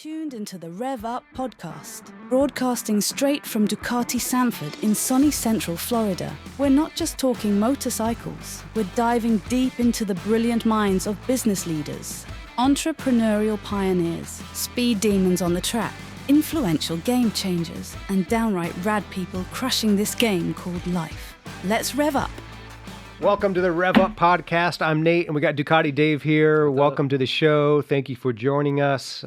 tuned into the RevUP Podcast, broadcasting straight from Ducati Sanford in sunny central Florida. We're not just talking motorcycles, we're diving deep into the brilliant minds of business leaders, entrepreneurial pioneers, speed demons on the track, influential game changers, and downright rad people crushing this game called life. Let's rev up. Welcome to the RevUP Podcast. I'm Nate, and we got Ducati Dave here. Welcome to the show. Thank you for joining us.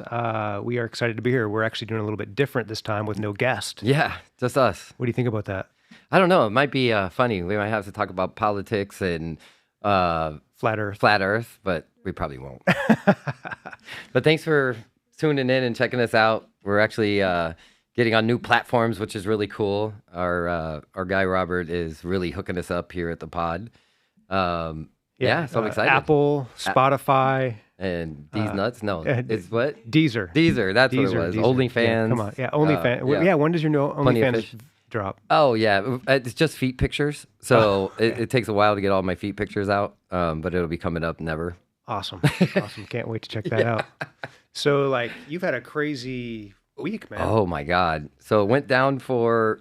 We are excited to be here. We're actually doing a little bit different this time with no guest. Yeah, just us. What do you think about that? I don't know. It might be funny. We might have to talk about politics and Flat Earth. But we probably won't. But thanks for tuning in and checking us out. We're actually getting on new platforms, which is really cool. Our guy Robert is really hooking us up here at the pod. So I'm excited. Apple, Spotify. And these nuts? No, it's what? Deezer. That's what it was. OnlyFans. Yeah, come on. Yeah, OnlyFans. When does your OnlyFans drop? Oh, yeah. It's just feet pictures. So it takes a while to get all my feet pictures out, but it'll be coming up never. Awesome. Can't wait to check that out. So, you've had a crazy week, man. Oh, my God. So it went down for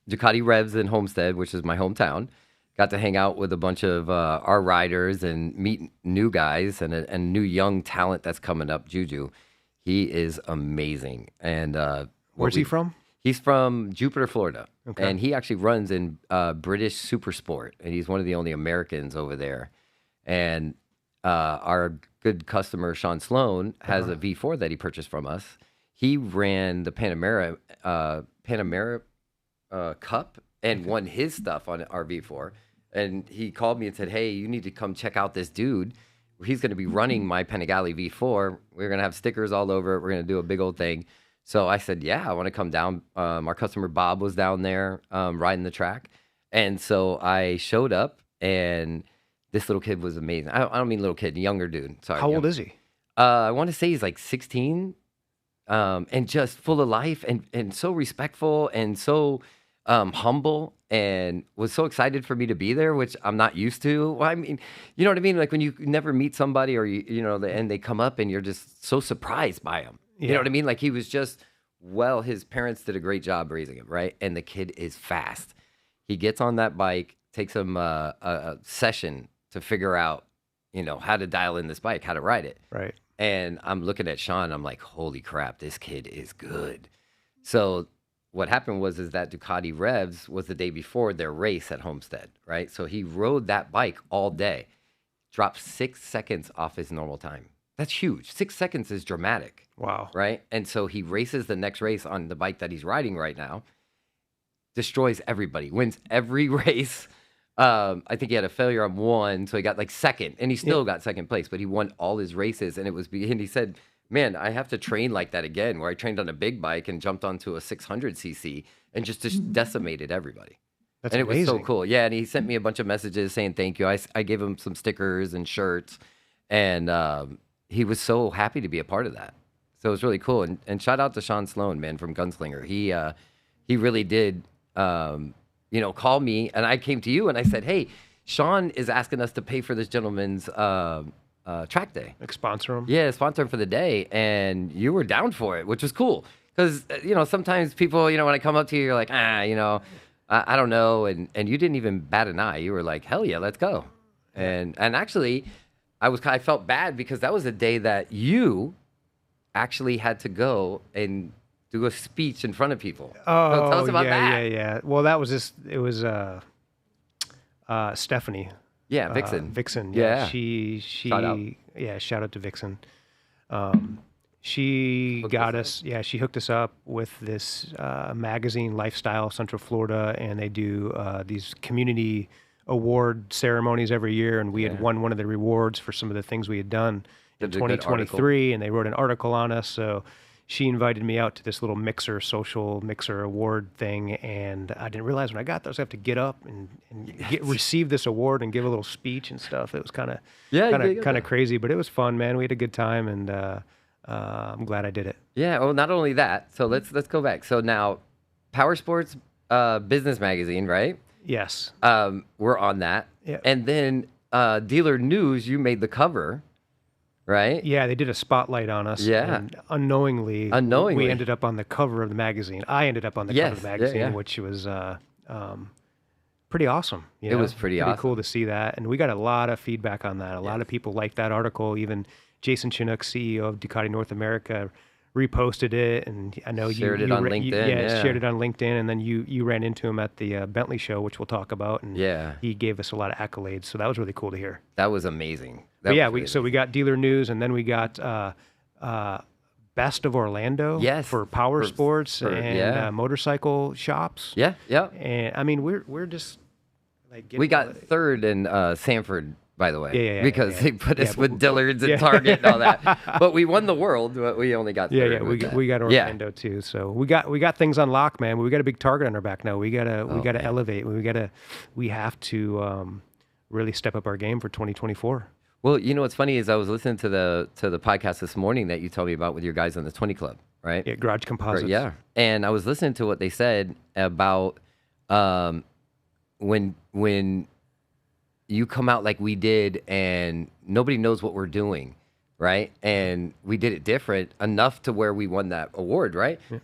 Ducati Revs in Homestead, which is my hometown. Got to hang out with a bunch of our riders and meet new guys and new young talent that's coming up. Juju, he is amazing. And where's he from? He's from Jupiter, Florida. Okay. And he actually runs in British Super Sport, and he's one of the only Americans over there. And our good customer Sean Sloan has a V4 that he purchased from us. He ran the Panamera Cup and won his stuff on our V4. And he called me and said, hey, you need to come check out this dude. He's going to be running my Panigale V4. We're going to have stickers all over it. We're going to do a big old thing. So I said, yeah, I want to come down. Our customer Bob was down there riding the track. And so I showed up, and this little kid was amazing. I don't mean little kid, younger dude. Sorry. How old is he? I want to say he's like 16 and just full of life and so respectful and so humble, and was so excited for me to be there, which I'm not used to. Well, I mean, you know what I mean? Like when you never meet somebody or, and they come up and you're just so surprised by them. Yeah. You know what I mean? Like he was just, his parents did a great job raising him, right? And the kid is fast. He gets on that bike, takes him a session to figure out, how to dial in this bike, how to ride it. Right. And I'm looking at Sean, I'm like, holy crap, this kid is good. So what happened was that Ducati Revs was the day before their race at Homestead, right? So he rode that bike all day, dropped 6 seconds off his normal time. That's huge. 6 seconds is dramatic. Wow. Right? And so he races the next race on the bike that he's riding right now, destroys everybody, wins every race. I think he had a failure on one, so he got second, and he still got second place, but he won all his races, and he said, man, I have to train like that again, where I trained on a big bike and jumped onto a 600cc and just decimated everybody. That's and amazing. It was so cool. Yeah, and he sent me a bunch of messages saying thank you. I gave him some stickers and shirts, and he was so happy to be a part of that. So it was really cool. And shout out to Sean Sloan, man, from Gunslinger. He really did, call me, and I came to you and I said, hey, Sean is asking us to pay for this gentleman's track day. Sponsor him? Yeah, sponsor him for the day, and you were down for it, which was cool. Because, sometimes people, when I come up to you, you're like, I don't know, and you didn't even bat an eye. You were like, hell yeah, let's go. And actually, I felt bad because that was a day that you actually had to go and do a speech in front of people. Oh, so tell us about that. Yeah. Well, that was it was Stephanie. Yeah, Vixen. Vixen. Yeah. She Shout out. Yeah, shout out to Vixen. She hooked us up with this magazine, Lifestyle Central Florida, and they do these community award ceremonies every year, and we had won one of the rewards for some of the things we had done in 2023, and they wrote an article on us. So she invited me out to this little social mixer award thing, and I didn't realize when I got there I was going to have to get up and receive this award and give a little speech and stuff. It was kind of crazy, but it was fun, man. We had a good time, and I'm glad I did it. Yeah, well, not only that, so let's go back. So now, Power Sports Business Magazine, right? Yes. We're on that. Yeah. And then Dealer News, you made the cover, right? Yeah, they did a spotlight on us. Yeah. And unknowingly, Unknowingly. we ended up on the cover of the magazine. I ended up on the cover of the Yes, magazine, which was pretty awesome. It was pretty awesome. Cool to see that. And we got a lot of feedback on that. A lot of people liked that article. Even Jason Chinook, CEO of Ducati North America, reposted it, and I know shared it on LinkedIn. Shared it on LinkedIn, and then you ran into him at the Bentley show, which we'll talk about, and he gave us a lot of accolades, so that was really cool to hear. That was amazing. We got dealer news, and then we got Best of Orlando for power sports and motorcycle shops. Yeah. And I mean, we're just like we got third in Sanford. By the way, because they put us with but, Dillard's and Target and all that. But we won the world, but we only got third. We got Orlando too. So we got things on lock, man. We got a big target on our back now. We gotta elevate. We have to really step up our game for 2024. Well, you know what's funny is I was listening to the podcast this morning that you told me about with your guys on the 20 Club, right? Yeah, Garage Composites. Yeah, and I was listening to what they said about when you come out like we did and nobody knows what we're doing, right? And we did it different enough to where we won that award, right? Yeah.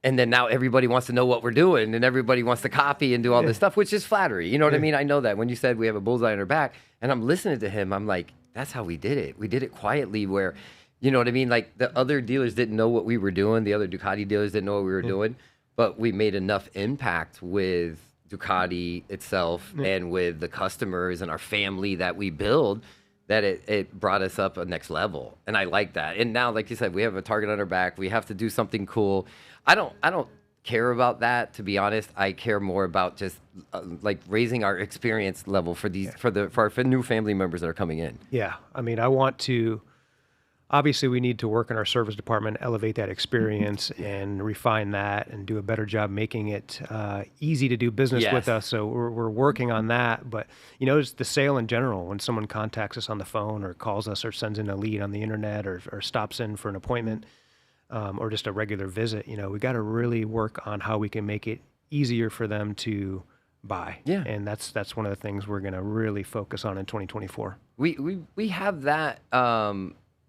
And then now everybody wants to know what we're doing and everybody wants to copy and do all this stuff, which is flattery. You know what I mean? I know that when you said we have a bullseye on our back and I'm listening to him, I'm like, that's how we did it. We did it quietly where, you know what I mean? Like the other dealers didn't know what we were doing. The other Ducati dealers didn't know what we were doing, but we made enough impact with Ducati itself and with the customers and our family that we build that it brought us up a next level. And I like that. And now, like you said, we have a target on our back. We have to do something cool. I don't care about that, to be honest. I care more about just like raising our experience level for these for our new family members that are coming in. Yeah. I mean, I want to obviously we need to work in our service department, elevate that experience and refine that and do a better job making it easy to do business with us. So we're working on that. But, you know, it's the sale in general. When someone contacts us on the phone or calls us or sends in a lead on the internet or stops in for an appointment or just a regular visit, you know, we got to really work on how we can make it easier for them to buy. Yeah. And that's one of the things we're going to really focus on in 2024. We have that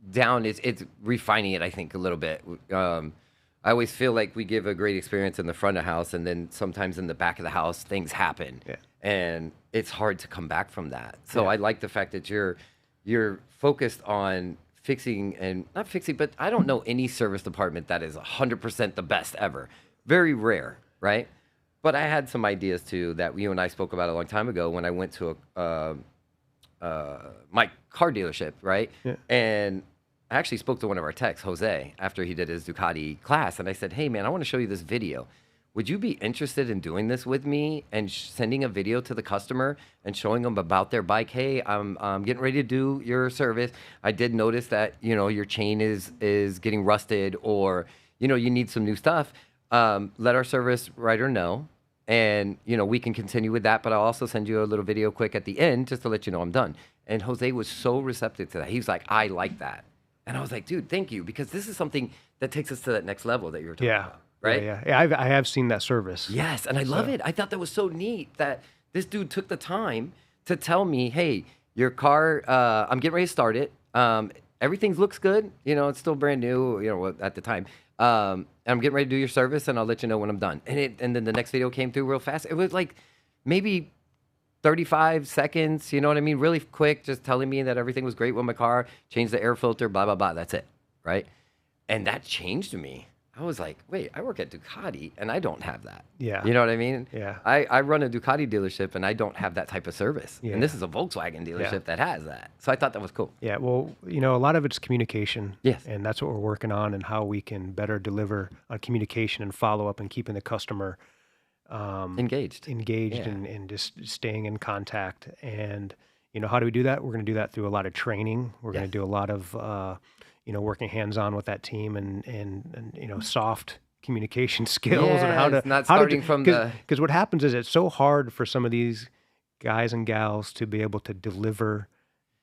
down. It's refining it, I think, a little bit. I always feel like we give a great experience in the front of the house, and then sometimes in the back of the house things happen, and it's hard to come back from that. So I like the fact that you're focused on fixing and not fixing, but I don't know any service department that is 100% the best ever. Very rare, right? But I had some ideas too that you and I spoke about a long time ago when I went to my car dealership, right? Yeah. And I actually spoke to one of our techs, Jose, after he did his Ducati class. And I said, hey, man, I want to show you this video. Would you be interested in doing this with me and sending a video to the customer and showing them about their bike? Hey, I'm getting ready to do your service. I did notice that, you know, your chain is getting rusted or, you know, you need some new stuff. Let our service writer know. And, you know, we can continue with that, but I'll also send you a little video quick at the end just to let you know I'm done. And Jose was so receptive to that. He was like, I like that. And I was like, dude, thank you, because this is something that takes us to that next level that you were talking about, right? Yeah, I have seen that service. Yes, and I love it. I thought that was so neat that this dude took the time to tell me, hey, your car, I'm getting ready to start it. Everything looks good. You know, it's still brand new, you know, at the time. And I'm getting ready to do your service, and I'll let you know when I'm done. And then the next video came through real fast. It was like maybe 35 seconds, you know what I mean? Really quick, just telling me that everything was great with my car, changed the air filter, blah, blah, blah. That's it, right? And that changed me. I was like, wait, I work at Ducati, and I don't have that. Yeah. You know what I mean? Yeah. I run a Ducati dealership, and I don't have that type of service. Yeah. And this is a Volkswagen dealership that has that. So I thought that was cool. Yeah, well, you know, a lot of it's communication. Yes. And that's what we're working on and how we can better deliver on communication and follow-up and keeping the customer engaged and just staying in contact. And, you know, how do we do that? We're going to do that through a lot of training. We're going to do a lot of, you know, working hands-on with that team and you know, soft communication skills and how to not starting from the because what happens is it's so hard for some of these guys and gals to be able to deliver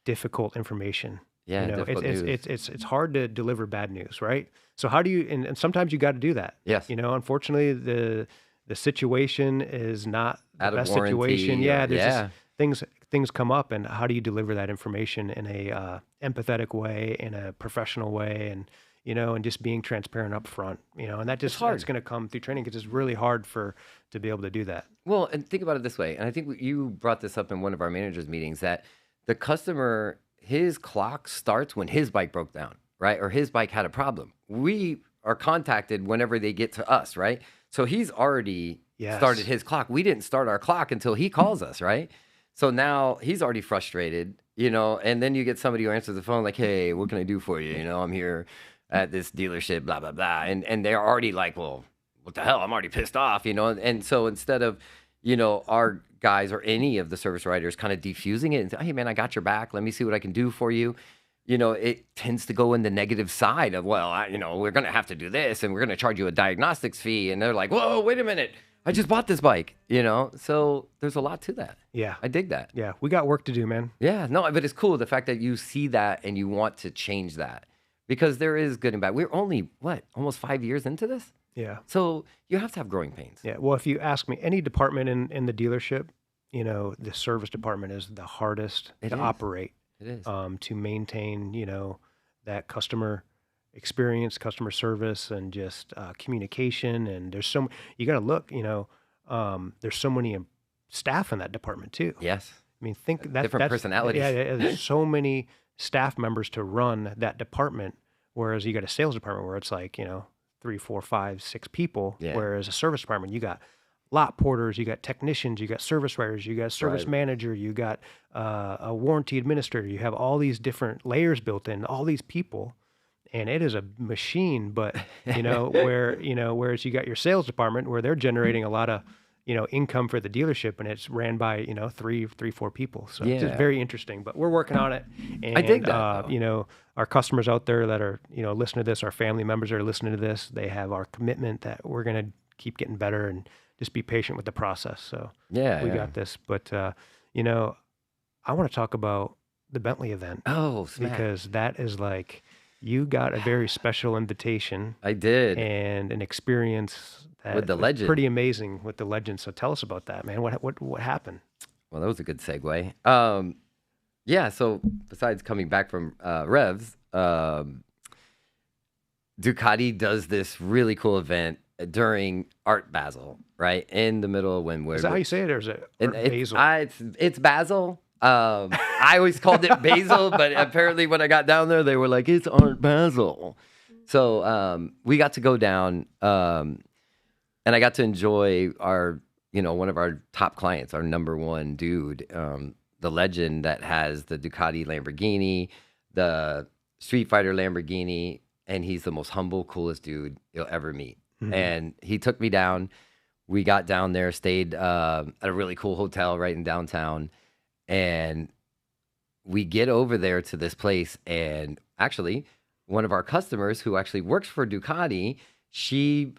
difficult information. Yeah, you know, it's hard to deliver bad news, right? So how do you and sometimes you got to do that. Yes. You know, unfortunately the situation is not the best warranty, situation. Yeah, there's just things things come up, and how do you deliver that information in a empathetic way, in a professional way, and and just being transparent up front, and that just it's going to come through training, because it's really hard to be able to do that. Well, and think about it this way, and I think you brought this up in one of our managers' meetings, that the customer, his clock starts when his bike broke down, right? Or his bike had a problem. We are contacted whenever they get to us, right? So he's already started his clock. We didn't start our clock until he calls us, right? So now he's already frustrated, and then you get somebody who answers the phone like, hey, what can I do for you? I'm here at this dealership, blah, blah, blah. And they're already like, well, what the hell? I'm already pissed off, And so instead of, our guys or any of the service writers kind of defusing it and say, hey, man, I got your back. Let me see what I can do for you. It tends to go in the negative side of, well, we're going to have to do this, and we're going to charge you a diagnostics fee. And they're like, whoa, wait a minute. I just bought this bike, So there's a lot to that. Yeah. I dig that. Yeah. We got work to do, man. Yeah. No, but it's cool. The fact that you see that and you want to change that, because there is good and bad. We're only, almost 5 years into this? Yeah. So you have to have growing pains. Yeah. Well, if you ask me, any department in the dealership, the service department is the hardest to operate. It is. To maintain, that customer experience, customer service, and just communication. And there's you got to look, there's so many staff in that department too. Yes. I mean, think that's personalities. Yeah. There's so many staff members to run that department. Whereas you got a sales department where it's like, 3, 4, 5, 6 people. Yeah. Whereas a service department, you got lot porters, you got technicians, you got service writers, you got service manager, you got a warranty administrator. You have all these different layers built in, all these people, and it is a machine. But whereas you got your sales department where they're generating a lot of income for the dealership, and it's ran by 3, 4 people. So it's just very interesting. But we're working on it. And, I dig that. Our customers out there that are listening to this, our family members that are listening to this, they have our commitment that we're going to keep getting better and just be patient with the process. So we got this. But, I want to talk about the Bentley event. Oh, smack. Because that is like, you got a very special invitation. I did. And an experience that with the legend. Pretty amazing with the legend. So tell us about that, man. What happened? Well, that was a good segue. So besides coming back from Revs, Ducati does this really cool event during Art Basel, right? In the middle of when we're... Is that how you say it, or is it Basel? It's Basel. I always called it Basel, but apparently when I got down there, they were like, it's Art Basel. So we got to go down, and I got to enjoy our, one of our top clients, our number one dude, the legend that has the Ducati Lamborghini, the Street Fighter Lamborghini, and he's the most humble, coolest dude you'll ever meet. Mm-hmm. And he took me down. We got down there, stayed at a really cool hotel right in downtown. And we get over there to this place. And actually, one of our customers who actually works for Ducati, she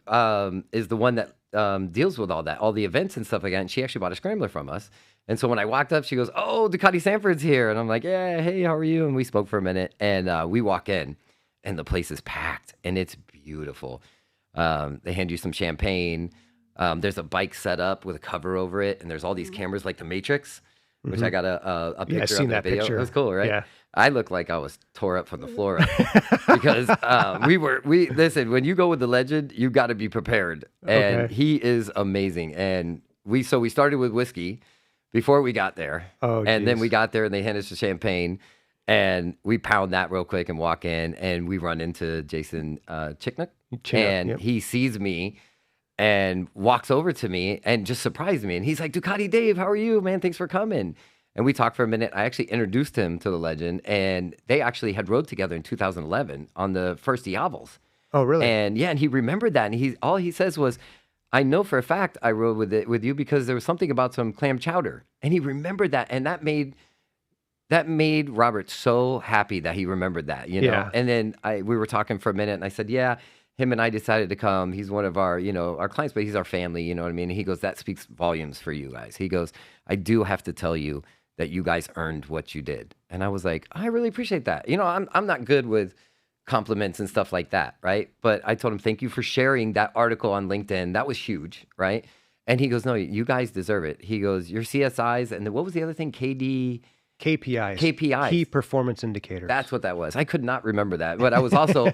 is the one that deals with all that, all the events and stuff like that. And she actually bought a scrambler from us. And so when I walked up, she goes, oh, Ducati Sanford's here. And I'm like, yeah, hey, how are you? And we spoke for a minute. And we walk in, and the place is packed, and it's beautiful. They hand you some champagne. There's a bike set up with a cover over it, and there's all these cameras like the Matrix, which I got a picture I've seen of that video. Picture. It was cool, right? Yeah. I look like I was tore up from the floor up because listen, when you go with the legend, you got to be prepared. And he is amazing. And we started with whiskey before we got there. And then we got there and they handed us the champagne, and we pound that real quick and walk in, and we run into Jason Chicknock, and he sees me and walks over to me and just surprised me. And he's like, Ducati Dave, how are you, man? Thanks for coming. And we talked for a minute. I actually introduced him to the legend, and they actually had rode together in 2011 on the first Diablos. Oh, really? And and he remembered that. And all he says was, I know for a fact I rode with you because there was something about some clam chowder. And he remembered that. And that made Robert so happy that he remembered that, you know? Yeah. And then we were talking for a minute, and I said, yeah, him and I decided to come. He's one of our, our clients, but he's our family, you know what I mean? And he goes, that speaks volumes for you guys. He goes, I do have to tell you that you guys earned what you did. And I was like, I really appreciate that. I'm not good with compliments and stuff like that, right? But I told him, thank you for sharing that article on LinkedIn. That was huge, right? And he goes, no, you guys deserve it. He goes, your CSIs, and then what was the other thing? KPIs. KPIs. Key performance indicators. That's what that was. I could not remember that, but I was also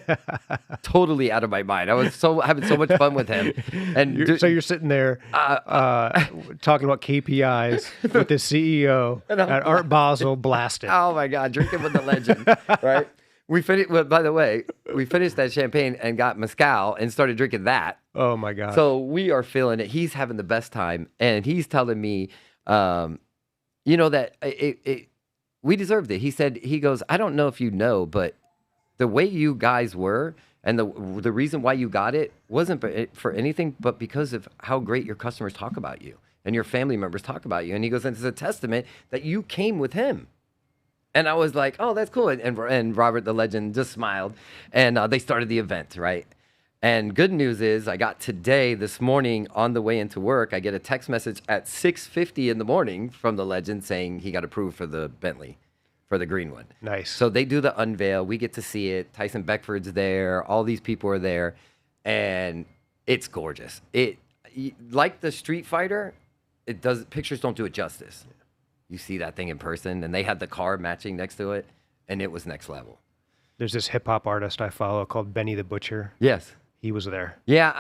totally out of my mind. I was having so much fun with him. And so you're sitting there talking about KPIs with the CEO at Art Basel blasted. Oh my God, drinking with the legend, right? We finished. Well, by the way, we finished that champagne and got mezcal and started drinking that. Oh my God! So we are feeling it. He's having the best time, and he's telling me, that we deserved it. He goes, I don't know if you know, but the way you guys were, and the reason why you got it wasn't for anything, but because of how great your customers talk about you and your family members talk about you. And he goes, and it's a testament that you came with him. And I was like, oh, that's cool. And Robert, the legend, just smiled. And they started the event, right? And good news is I got this morning on the way into work, I get a text message at 6:50 in the morning from the legend saying he got approved for the Bentley, for the green one. Nice. So they do the unveil. We get to see it. Tyson Beckford's there. All these people are there. And it's gorgeous. Like the Street Fighter, pictures don't do it justice. You see that thing in person, and they had the car matching next to it, and it was next level. There's this hip hop artist I follow called Benny the Butcher. Yes. He was there. Yeah,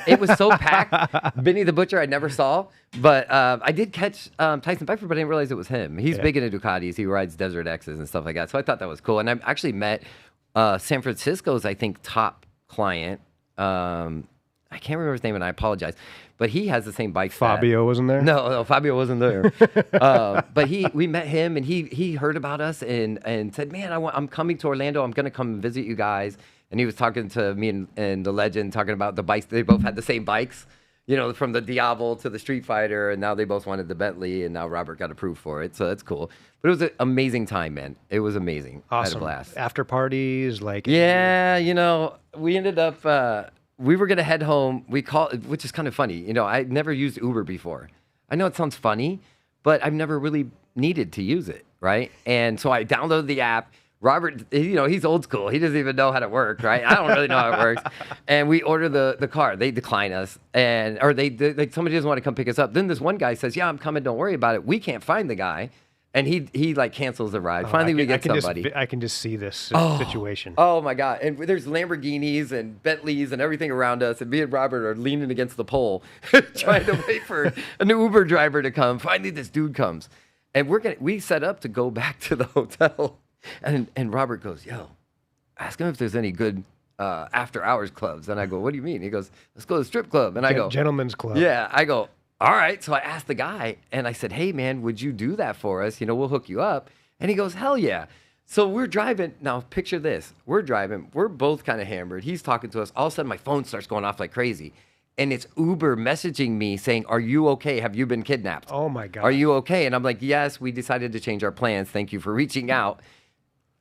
it was so packed. Benny the Butcher I never saw, but I did catch Tyson Beckford, but I didn't realize it was him. He's big into Ducatis. He rides Desert X's and stuff like that, so I thought that was cool. And I actually met San Francisco's, I think, top client. I can't remember his name, and I apologize. But he has the same bike. Fabio wasn't there? No, Fabio wasn't there. But we met him, and he heard about us and said, man, I'm coming to Orlando. I'm going to come visit you guys. And he was talking to me and the legend, talking about the bikes. They both had the same bikes, from the Diablo to the Street Fighter, and now they both wanted the Bentley, and now Robert got approved for it. So that's cool. But it was an amazing time, man. It was amazing. Awesome. I had a blast. After parties, Yeah, we ended up... we were going to head home. We called, which is kind of funny. I never used Uber before. I know it sounds funny, but I've never really needed to use it, right? And so I downloaded the app. Robert, he's old school. He doesn't even know how to work, right? I don't really know how it works. And we order the car. They decline us, or somebody doesn't want to come pick us up. Then this one guy says, "Yeah, I'm coming. Don't worry about it." We can't find the guy. And he cancels the ride. Finally, we get somebody. I can just see this situation. Oh my God! And there's Lamborghinis and Bentleys and everything around us, and me and Robert are leaning against the pole, trying to wait for an Uber driver to come. Finally, this dude comes, and we set up to go back to the hotel, and Robert goes, "Yo, ask him if there's any good after hours clubs." And I go, "What do you mean?" He goes, "Let's go to the strip club." And I go, "Gentlemen's club." Yeah, I go, all right. So I asked the guy, and I said, hey, man, would you do that for us? We'll hook you up. And he goes, hell yeah. So we're driving. Now, picture this. We're driving. We're both kind of hammered. He's talking to us. All of a sudden, my phone starts going off like crazy. And it's Uber messaging me saying, are you okay? Have you been kidnapped? Oh, my God. Are you okay? And I'm like, yes, we decided to change our plans. Thank you for reaching out.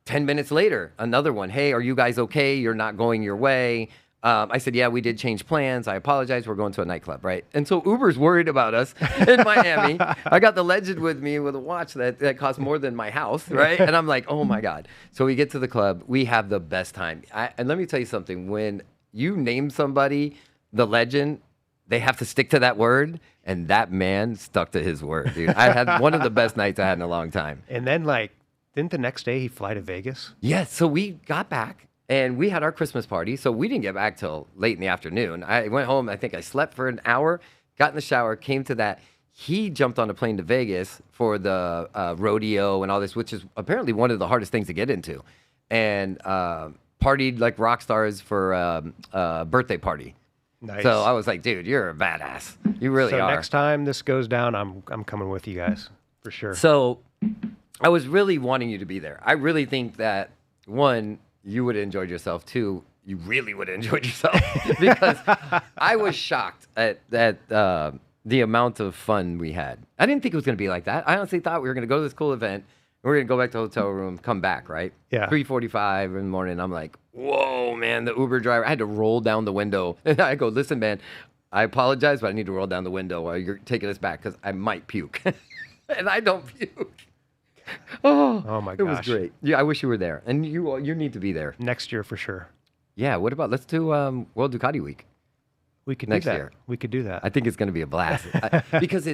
10 minutes later, another one. Hey, are you guys okay? You're not going your way. I said, yeah, we did change plans. I apologize. We're going to a nightclub, right? And so Uber's worried about us in Miami. I got the legend with me with a watch that costs more than my house, right? And I'm like, oh, my God. So we get to the club. We have the best time. And let me tell you something. When you name somebody the legend, they have to stick to that word. And that man stuck to his word, dude. I had one of the best nights I had in a long time. And then, didn't the next day he fly to Vegas? Yes. So we got back. And we had our Christmas party, so we didn't get back till late in the afternoon. I went home. I think I slept for an hour, got in the shower, came to that. He jumped on a plane to Vegas for the rodeo and all this, which is apparently one of the hardest things to get into. And partied like rock stars for a birthday party. Nice. So I was like, dude, you're a badass. You really are. So next time this goes down, I'm coming with you guys, for sure. So I was really wanting you to be there. I really think that, one, you would have enjoyed yourself. Two, you really would have enjoyed yourself because I was shocked at the amount of fun we had. I didn't think it was going to be like that. I honestly thought we were going to go to this cool event. And we're going to go back to the hotel room, come back, right? Yeah. 3:45 in the morning. I'm like, whoa, man, the Uber driver. I had to roll down the window. And I go, listen, man, I apologize, but I need to roll down the window while you're taking us back because I might puke. And I don't puke. Oh my gosh. It was great. Yeah, I wish you were there. And you need to be there. Next year for sure. Yeah, what about, let's do World Ducati Week. We could next do that. year. We could do that. I think it's going to be a blast because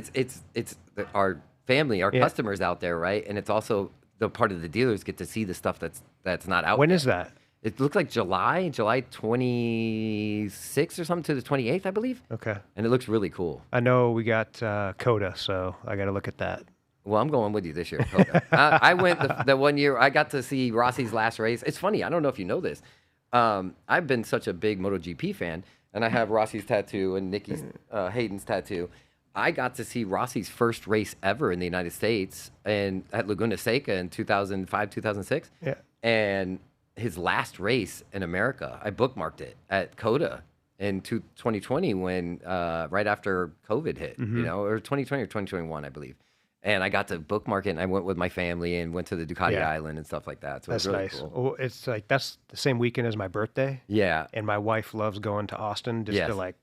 our family, our customers out there, right? And it's also the part of the dealers get to see the stuff that's not out. When there. is that? It looks like July 26th or something to the 28th, I believe. Okay. And it looks really cool. I know we got Coda, so I got to look at that. Well, I'm going with you this year. I went the 1 year. I got to see Rossi's last race. It's funny. I don't know if you know this. I've been such a big MotoGP fan, and I have Rossi's tattoo and Nikki's Hayden's tattoo. I got to see Rossi's first race ever in the United States and at Laguna Seca in 2005, 2006. Yeah. And his last race in America, I bookmarked it at Coda in 2020 when right after COVID hit, or 2020 or 2021, I believe. And I got to bookmark it, and I went with my family and went to the Ducati Island and stuff like that. So That's it was really nice. cool. Well, it's like that's the same weekend as my birthday. Yeah. And my wife loves going to Austin just to like,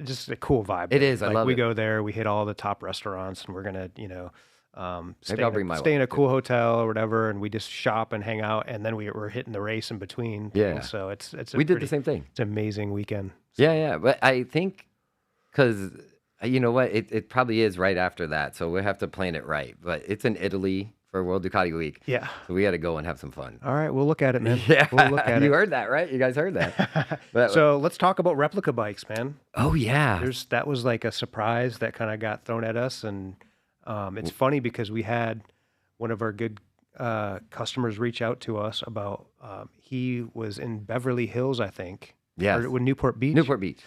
just a cool vibe. It is. I love we it. go there, we hit all the top restaurants, and we're gonna, Maybe I'll bring my stay in a wife, cool hotel or whatever, and we just shop and hang out, and then we're hitting the race in between. Yeah. So it's We did the same thing. It's an amazing weekend. Yeah. But I think because you know what, it probably is right after that, so we'll have to plan it right. But it's in Italy for World Ducati Week. Yeah. So we got to go and have some fun. All right, we'll look at it, man. Yeah. We'll look at You it. heard that, right? You guys heard that. But, So let's talk about replica bikes, man. oh yeah. That was like a surprise that kind of got thrown at us, and it's funny because we had one of our good customers reach out to us about he was in Beverly Hills, I think. Yes. Or with Newport Beach. Newport Beach.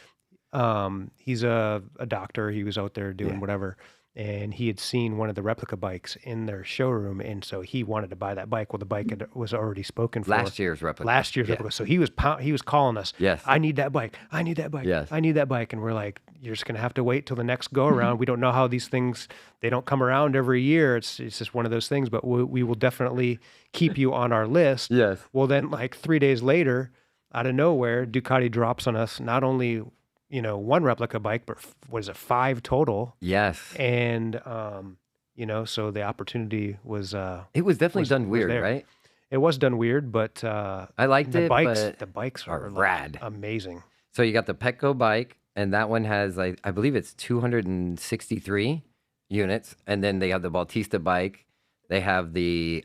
He's a doctor. He was out there doing whatever, and he had seen one of the replica bikes in their showroom, and so he wanted to buy that bike. Well, the bike was already spoken for. Last year's replica. Replica. So he was calling us. Yes. I need that bike. I need that bike. Yes. I need that bike. And we're like, you're just gonna have to wait till the next go around. We don't know how these things. They don't come around every year. It's just one of those things. But we will definitely keep you on our list. Yes. Well, then like 3 days later, out of nowhere, Ducati drops on us not only one replica bike, but what is it, 5 total? Yes. And so the opportunity was. It was definitely done weird, there. right? It was done weird, but I liked the it. bikes. But The bikes are are rad. amazing. So you got the Petco bike, and that one has I believe it's 263 units, and then they have the Bautista bike. They have the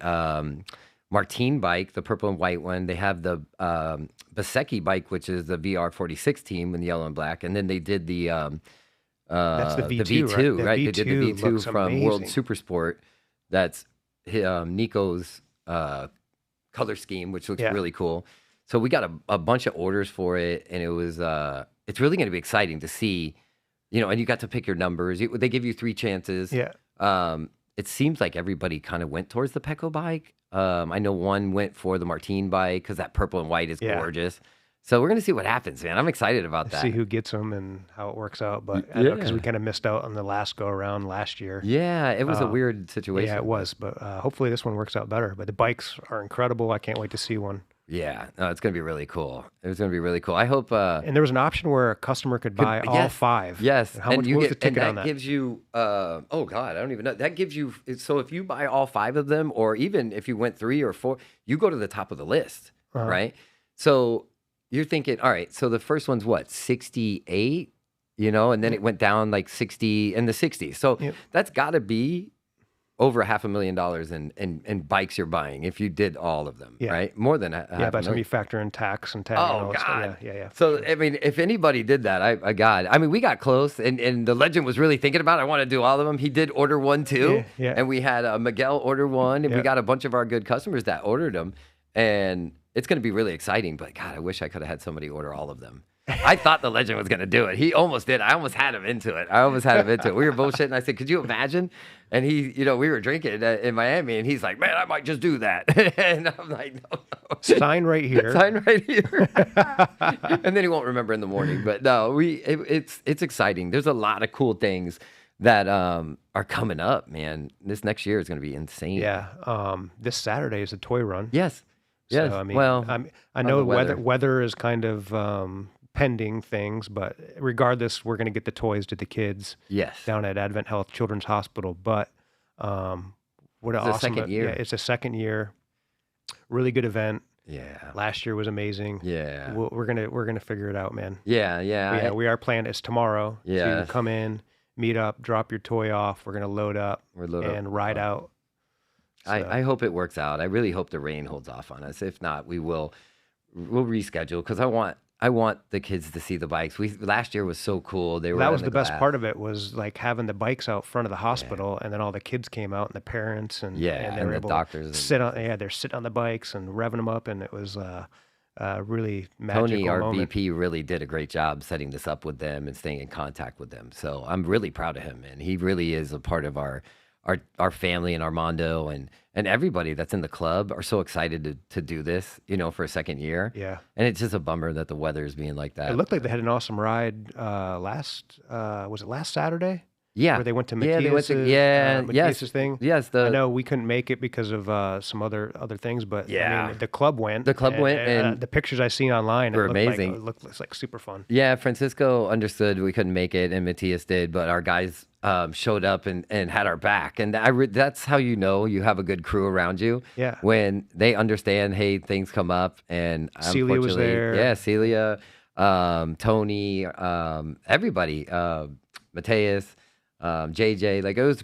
Martine bike, the purple and white one. They have the Basecki bike, which is the VR46 team in yellow and black, and then they did the That's the V2, V2, right? The right? They did the V2 V2 looks from World amazing. Supersport. That's Nico's color scheme, which looks really cool. So we got a bunch of orders for it, and it was it's really going to be exciting to see, and you got to pick your numbers. They give you 3 chances. Yeah. It seems like everybody kind of went towards the Petco bike. I know one went for the Martine bike because that purple and white is gorgeous. So we're going to see what happens, man. I'm excited about that. See who gets them and how it works out. But because we kind of missed out on the last go around last year. Yeah, it was a weird situation. Yeah, it was. But hopefully this one works out better. But the bikes are incredible. I can't wait to see one. Yeah, no, it's going to be really cool. It was going to be really cool. I hope. And there was an option where a customer could buy all 5. Yes. And how much was the ticket on that? Gives you, oh God, I don't even know. That gives you, so if you buy all 5 of them, or even if you went 3 or 4, you go to the top of the list, right? So you're thinking, all right, so the first one's what, 68, and then it went down like 60 in the 60s. So that's got to be over $500,000 in bikes you're buying if you did all of them, right? More than by the time you factor in tax and tag and all that stuff. Yeah. So, I mean, if anybody did that, we got close, and the legend was really thinking about it. I want to do all of them. He did order one, too. Yeah. And we had Miguel order one, and we got a bunch of our good customers that ordered them. And it's going to be really exciting, but God, I wish I could have had somebody order all of them. I thought the legend was going to do it. He almost did. I almost had him into it. We were bullshitting. I said, could you imagine? And he, we were drinking in Miami, and he's like, man, I might just do that. And I'm like, no. Sign right here. Sign right here. And then he won't remember in the morning. But no, it's exciting. There's a lot of cool things that are coming up, man. This next year is going to be insane. Yeah. This Saturday is a toy run. Yes. Yes. So, I mean, well, I know weather. weather is kind of pending things, but regardless, we're going to get the toys to the kids. Yes. Down at Advent Health Children's Hospital. But what an awesome second year. Yeah, it's a second year. Really good event. Yeah. Last year was amazing. Yeah. We're gonna figure it out, man. Yeah. We are planning. It's tomorrow. Yeah. To come in, meet up, drop your toy off. We're gonna load up and ride up. out. So, I hope it works out. I really hope the rain holds off on us. If not, we'll reschedule because I want the kids to see the bikes. Last year was so cool. They were that was the best part of it, was like having the bikes out front of the hospital, and then all the kids came out and the parents and they were the able doctors to sit on. Yeah, they're sitting on the bikes and revving them up, and it was really magical Tony, our moment. VP, really did a great job setting this up with them and staying in contact with them. So I'm really proud of him, and he really is a part of our family and Armando and everybody that's in the club are so excited to do this, for a second year. Yeah. And it's just a bummer that the weather is being like that. It looked like they had an awesome ride was it last Saturday? Yeah. Where they went to Matthias's, Matthias's thing. Yes. I know we couldn't make it because of some other things, but I mean, the club went. And the pictures I seen online were amazing. It looked like super fun. Yeah, Francisco understood we couldn't make it, and Matthias did, but our guys showed up and had our back, and that's how you have a good crew around you. Yeah. When they understand, hey, things come up, and Celia was there. Yeah, Celia, Tony, everybody, Mateus. JJ, like it was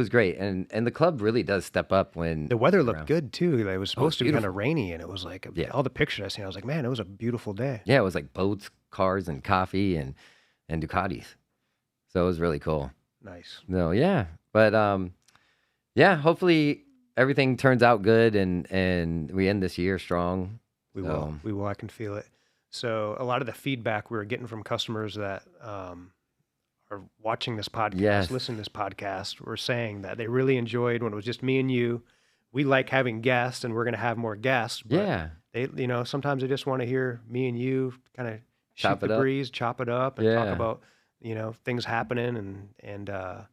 great. And the club really does step up when the weather looked good too. Like, it was supposed to be kind beautiful. of rainy, and it was like all the pictures I seen, I was like, man, it was a beautiful day. Yeah, it was like boats, cars, and coffee and Ducatis. So it was really cool. Nice. No, yeah. But hopefully everything turns out good and we end this year strong. We will. I can feel it. So a lot of the feedback we were getting from customers that are watching this podcast, listening to this podcast, were saying that they really enjoyed when it was just me and you. We like having guests, and we're going to have more guests. But they, sometimes they just want to hear me and you kind of shoot the breeze, chop it up, and talk about, things happening. And I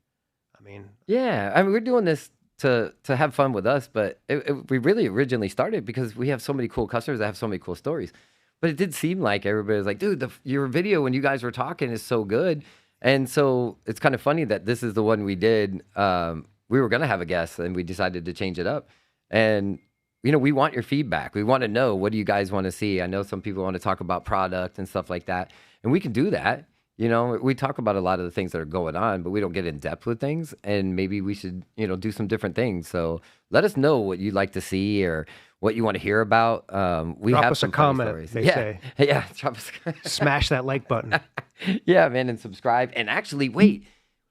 mean, we're doing this to have fun with us, but we really originally started because we have so many cool customers that have so many cool stories. But it did seem like everybody was like, dude, your video when you guys were talking is so good. And so it's kind of funny that this is the one we did. We were going to have a guest, and we decided to change it up. And, we want your feedback. We want to know, what do you guys want to see? I know some people want to talk about product and stuff like that. And we can do that. We talk about a lot of the things that are going on, but we don't get in depth with things. And maybe we should, do some different things. So let us know what you'd like to see or what you want to hear about. Drop us a comment, they say. Yeah, drop us Smash that like button. Yeah, man, and subscribe. And actually, wait,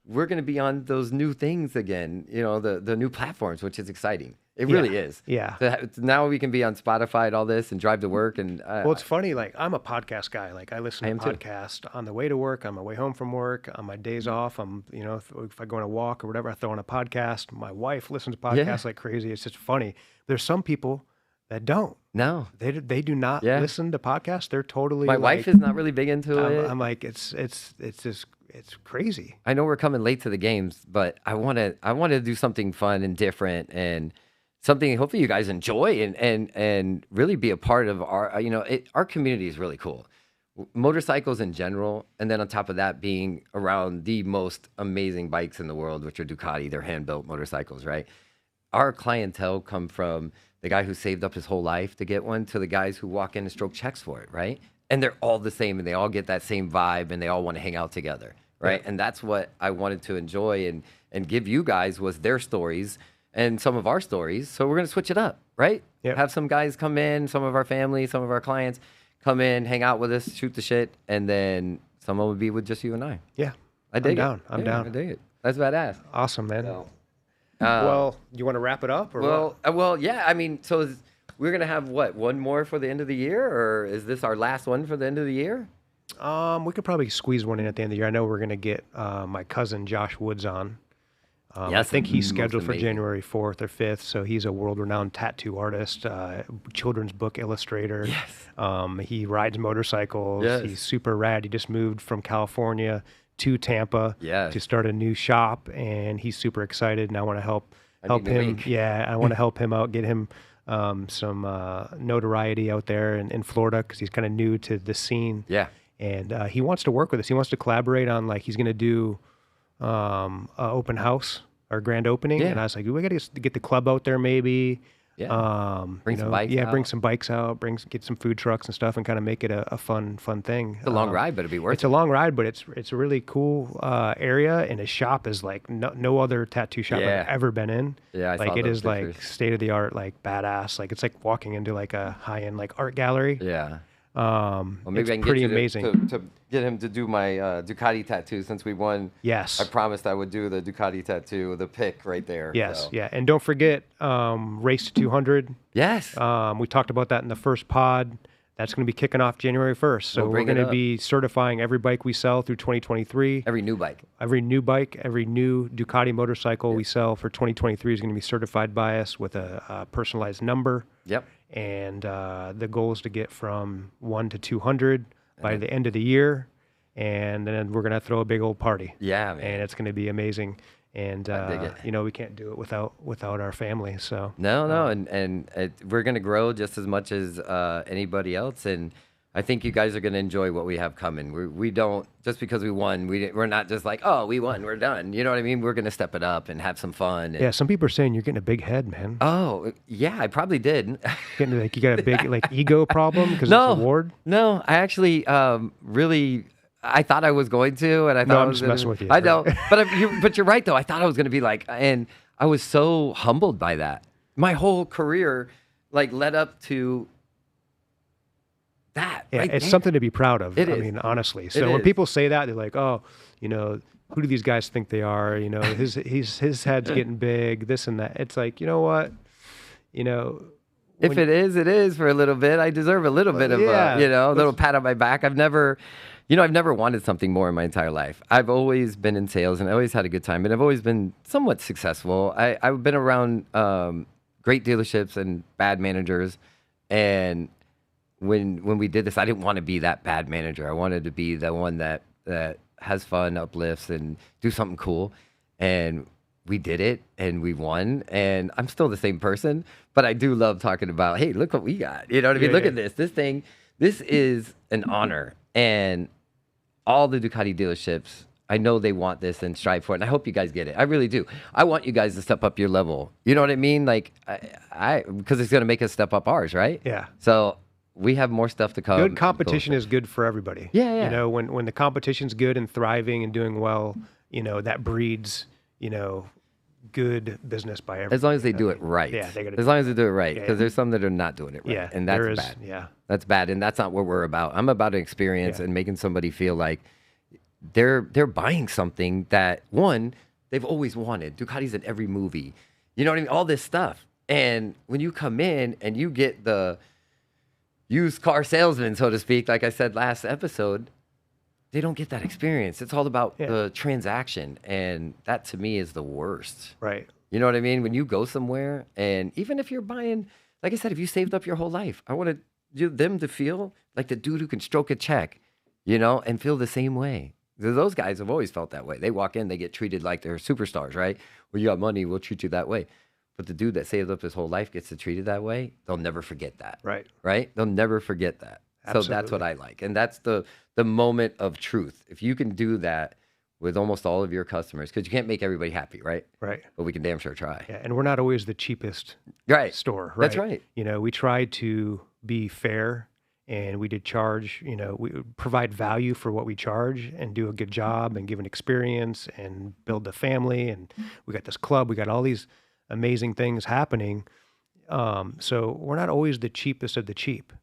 we're going to be on those new things again, the new platforms, which is exciting. It really is. Yeah. So now we can be on Spotify and all this and drive to work. And well, it's funny. Like, I'm a podcast guy. Like, I listen to podcasts on the way to work, on my way home from work, on my days off. I'm, if I go on a walk or whatever, I throw on a podcast. My wife listens to podcasts like crazy. It's just funny. There's some people that don't. No, they do not listen to podcasts. They're totally. My wife is not really big into it. I'm like, it's just, it's crazy. I know we're coming late to the games, but I want to do something fun and different and something hopefully you guys enjoy and really be a part of our. Our community is really cool. Motorcycles in general, and then on top of that, being around the most amazing bikes in the world, which are Ducati. They're hand-built motorcycles, right? Our clientele come from the guy who saved up his whole life to get one to the guys who walk in and stroke checks for it, right? And they're all the same, and they all get that same vibe, and they all want to hang out together, right? Yeah. And that's what I wanted to enjoy and give you guys was their stories and some of our stories. So we're going to switch it up, right? Yep. Have some guys come in, some of our family, some of our clients come in, hang out with us, shoot the shit, and then someone would be with just you and I. Yeah. I'm down. I'm down. I dig it. That's badass. Awesome, man. So, well, you want to wrap it up? Or well, yeah. I mean, so we're going to have, one more for the end of the year? Or is this our last one for the end of the year? We could probably squeeze one in at the end of the year. I know we're going to get my cousin Josh Woods on. I think he's scheduled for January 4th or 5th. So he's a world-renowned tattoo artist, children's book illustrator. Yes. He rides motorcycles. Yes. He's super rad. He just moved from California to Tampa to start a new shop, and he's super excited. And I want to help him. Yeah, I want to help him out, get him some notoriety out there in Florida because he's kind of new to the scene. Yeah. And he wants to work with us. He wants to collaborate on, like, he's going to do an open house or grand opening. Yeah. And I was like, we got to get the club out there maybe. Yeah. Bring some bikes out. Bring some bikes out, get some food trucks and stuff, and kind of make it a fun thing. It's a long ride, but it'd be worth it. It's a long ride, but it's a really cool area, and a shop is like no other tattoo shop I've ever been in. Yeah, I like saw it those is pictures. like state of the art, like badass. Like it's like walking into like a high end like art gallery. Yeah. Well, maybe it's I can pretty get you amazing. to get him to do my Ducati tattoo since we won. Yes. I promised I would do the Ducati tattoo, the pick right there. Yes, so. yeah. And don't forget, Race to 200. Yes. We talked about that in the first pod. That's going to be kicking off January 1st. So we're going to be certifying every bike we sell through 2023. Every new bike. Every new bike, every new Ducati motorcycle we sell for 2023 is going to be certified by us with a personalized number. Yep. And the goal is to get from 1 to 200 by the end of the year. And then we're going to throw a big old party. Yeah, man. And it's going to be amazing. And, I dig it. we can't do it without our family. So No. And we're going to grow just as much as anybody else. And I think you guys are going to enjoy what we have coming. We don't, just because we won, we're not just like, oh, we won, we're done. You know what I mean? We're going to step it up and have some fun. Yeah, some people are saying you're getting a big head, man. Oh, yeah, I probably did. Getting like you got a big like ego problem because it's an award? No, I actually really, I thought I was going to, and I thought I'm just messing with you. I know, but you're right though. I thought I was going to be like, and I was so humbled by that. My whole career, like, led up to that. Yeah, right it's there. something to be proud of. It I is. mean, honestly. It So when is. people say that, they're like, oh, who do these guys think they are? His head's getting big, this and that. It's like, you know what? If it is for a little bit. I deserve a little bit of a little pat on my back. I've never wanted something more in my entire life. I've always been in sales and I always had a good time, and I've always been somewhat successful. I've been around great dealerships and bad managers, and when we did this, I didn't want to be that bad manager. I wanted to be the one that has fun, uplifts, and do something cool. And we did it, and we won. And I'm still the same person, but I do love talking about, hey, look what we got. You know what I mean? Look at this. This thing, this is an honor. And all the Ducati dealerships, I know they want this and strive for it. And I hope you guys get it. I really do. I want you guys to step up your level. You know what I mean? Like, because it's going to make us step up ours, right? Yeah. So we have more stuff to come. Good competition is good for everybody. Yeah. When the competition's good and thriving and doing well, that breeds, good business by everybody. As long as they do it right. Yeah, they got to. As long as they do it right, because there's some that are not doing it right, Yeah, and that's bad. Yeah, that's bad, and that's not what we're about. I'm about an experience and making somebody feel like they're buying something that, one, they've always wanted. Ducati's in every movie. You know what I mean? All this stuff, and when you come in and you get the used car salesman, so to speak, like I said last episode, they don't get that experience. It's all about the transaction, and that to me is the worst. Right. You know what I mean? When you go somewhere, and even if you're buying, like I said, if you saved up your whole life, I want them to feel like the dude who can stroke a check, and feel the same way. Those guys have always felt that way. They walk in, they get treated like they're superstars, right? Well, you got money, we'll treat you that way. But the dude that saved up his whole life gets to treated that way, they'll never forget that. Right. Right? They'll never forget that. Absolutely. So that's what I like. And that's the moment of truth. If you can do that with almost all of your customers, because you can't make everybody happy, right? Right. But we can damn sure try. Yeah, and we're not always the cheapest store, right? That's right. We try to be fair, and we did charge, we provide value for what we charge and do a good job and give an experience and build the family. And we got this club, we got all these amazing things happening. So we're not always the cheapest of the cheap,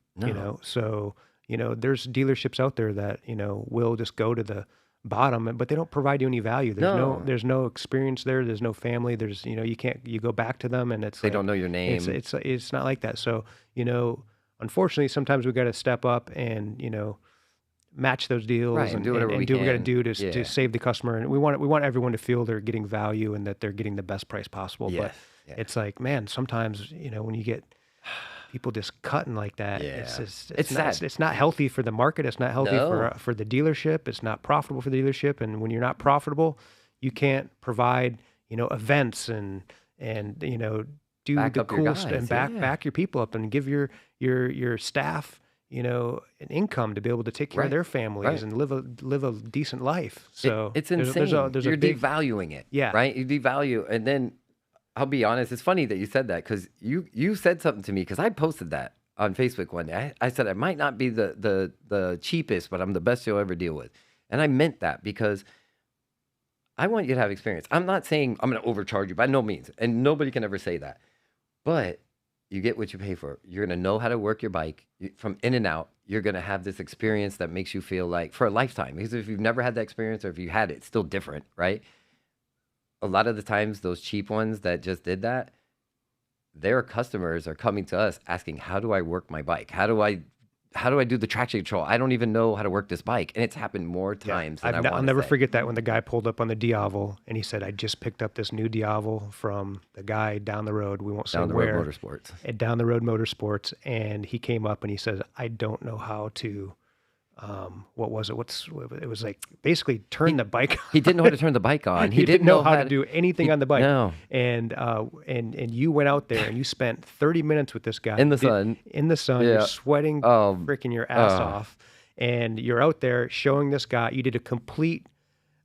So, there's dealerships out there that, will just go to the bottom, but they don't provide you any value. There's no experience there. There's no family. There's, you go back to them and they don't know your name. It's not like that. So, unfortunately, sometimes we got to step up and, match those deals and do whatever we do what we got to can. do to save the customer. And we want everyone to feel they're getting value and that they're getting the best price possible. Yes. But it's like, man, sometimes, when you get people just cutting like that, it's not healthy for the market. It's not healthy for the dealership. It's not profitable for the dealership. And when you're not profitable, you can't provide, events and do back the up your cool guys, stuff and back your people up and give your staff, an income to be able to take care of their families and live a decent life. So it's insane. There's You're a big devaluing it. Yeah. Right. You devalue, and then I'll be honest. It's funny that you said that because you said something to me because I posted that on Facebook one day. I said I might not be the cheapest, but I'm the best you'll ever deal with. And I meant that because I want you to have experience. I'm not saying I'm going to overcharge you by no means. And nobody can ever say that. But you get what you pay for. You're going to know how to work your bike from in and out. You're going to have this experience that makes you feel like for a lifetime. Because if you've never had that experience or if you had it, it's still different, right? A lot of the times, those cheap ones that just did that, their customers are coming to us asking, how do I work my bike? How do I do the traction control? I don't even know how to work this bike. And it's happened more times than I'll never forget that when the guy pulled up on the Diavel and he said, I just picked up this new Diavel from the guy down the road. We won't say where. Down the road motorsports. At Down the Road Motorsports. And he came up and he says, I don't know how to, what was it? It was like basically turn the bike on. He didn't know how to turn the bike on. He didn't know how to do anything on the bike. No. And you went out there and you spent 30 minutes with this guy. In the sun. In the sun. Yeah. You're sweating freaking your ass off. And you're out there showing this guy, you did a complete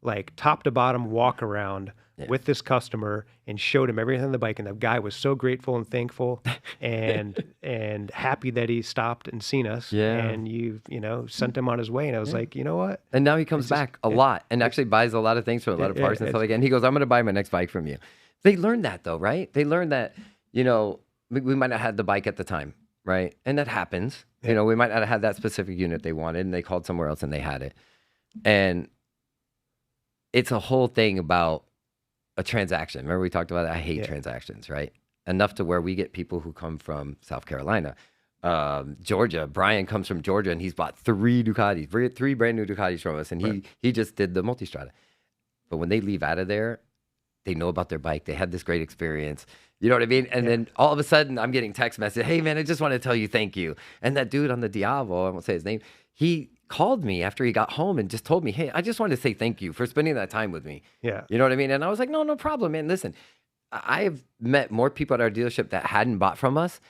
like top to bottom walk around with this customer and showed him everything on the bike. And the guy was so grateful and thankful and happy that he stopped and seen us. Yeah. And you sent him on his way. And I was like, you know what? And now he comes back a lot and actually buys a lot of things for a lot of parts and stuff like that. And he goes, I'm going to buy my next bike from you. They learned that though, right? They learned that, we might not have had the bike at the time, right? And that happens. Yeah. We might not have had that specific unit they wanted and they called somewhere else and they had it. And it's a whole thing about a transaction. Remember we talked about that? I hate transactions, right? Enough to where we get people who come from South Carolina, Georgia. Brian comes from Georgia and he's bought three brand new Ducatis from us. And he just did the Multistrada. But when they leave out of there, they know about their bike. They had this great experience. You know what I mean? And then all of a sudden I'm getting text message. Hey man, I just want to tell you thank you. And that dude on the Diavel, I won't say his name, he called me after he got home and just told me, hey, I just wanted to say thank you for spending that time with me. Yeah. You know what I mean? And I was like, no problem, man. Listen, I have met more people at our dealership that hadn't bought from us,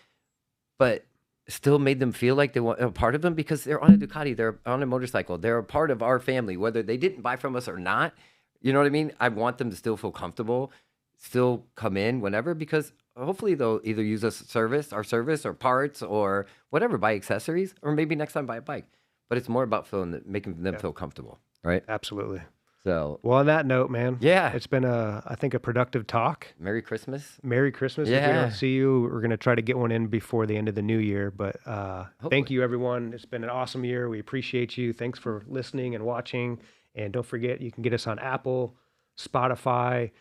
but still made them feel like they were a part of them because they're on a Ducati, they're on a motorcycle, they're a part of our family, whether they didn't buy from us or not. You know what I mean? I want them to still feel comfortable, still come in whenever, because hopefully they'll either use our service or parts or whatever, buy accessories, or maybe next time buy a bike. But it's more about making them feel comfortable, right? Absolutely. So, well, on that note, man, it's been I think a productive talk. Merry Christmas. Merry Christmas. Yeah. If we don't see you, we're going to try to get one in before the end of the new year. But thank you, everyone. It's been an awesome year. We appreciate you. Thanks for listening and watching. And don't forget, you can get us on Apple, Spotify,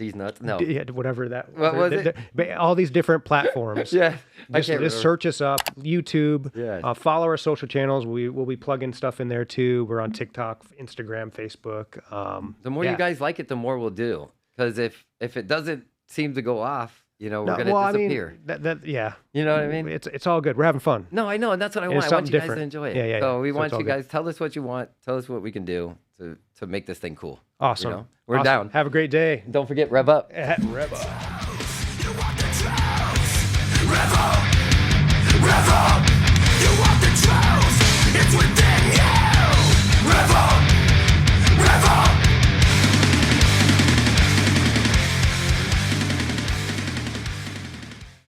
These nuts? No. Whatever that. What was it? All these different platforms. Just search us up, YouTube. Yeah. Follow our social channels. We'll be plugging stuff in there too. We're on TikTok, Instagram, Facebook. The more you guys like it, the more we'll do. Because if it doesn't seem to go off, we're going to disappear. You know what I mean? It's all good. We're having fun. No, I know, and that's what I want. I want you guys to enjoy it. Yeah. So we want you guys, tell us what you want. Tell us what we can do to make this thing cool. Awesome. We're down. Have a great day. Don't forget, rev up. Rev up. Rev up.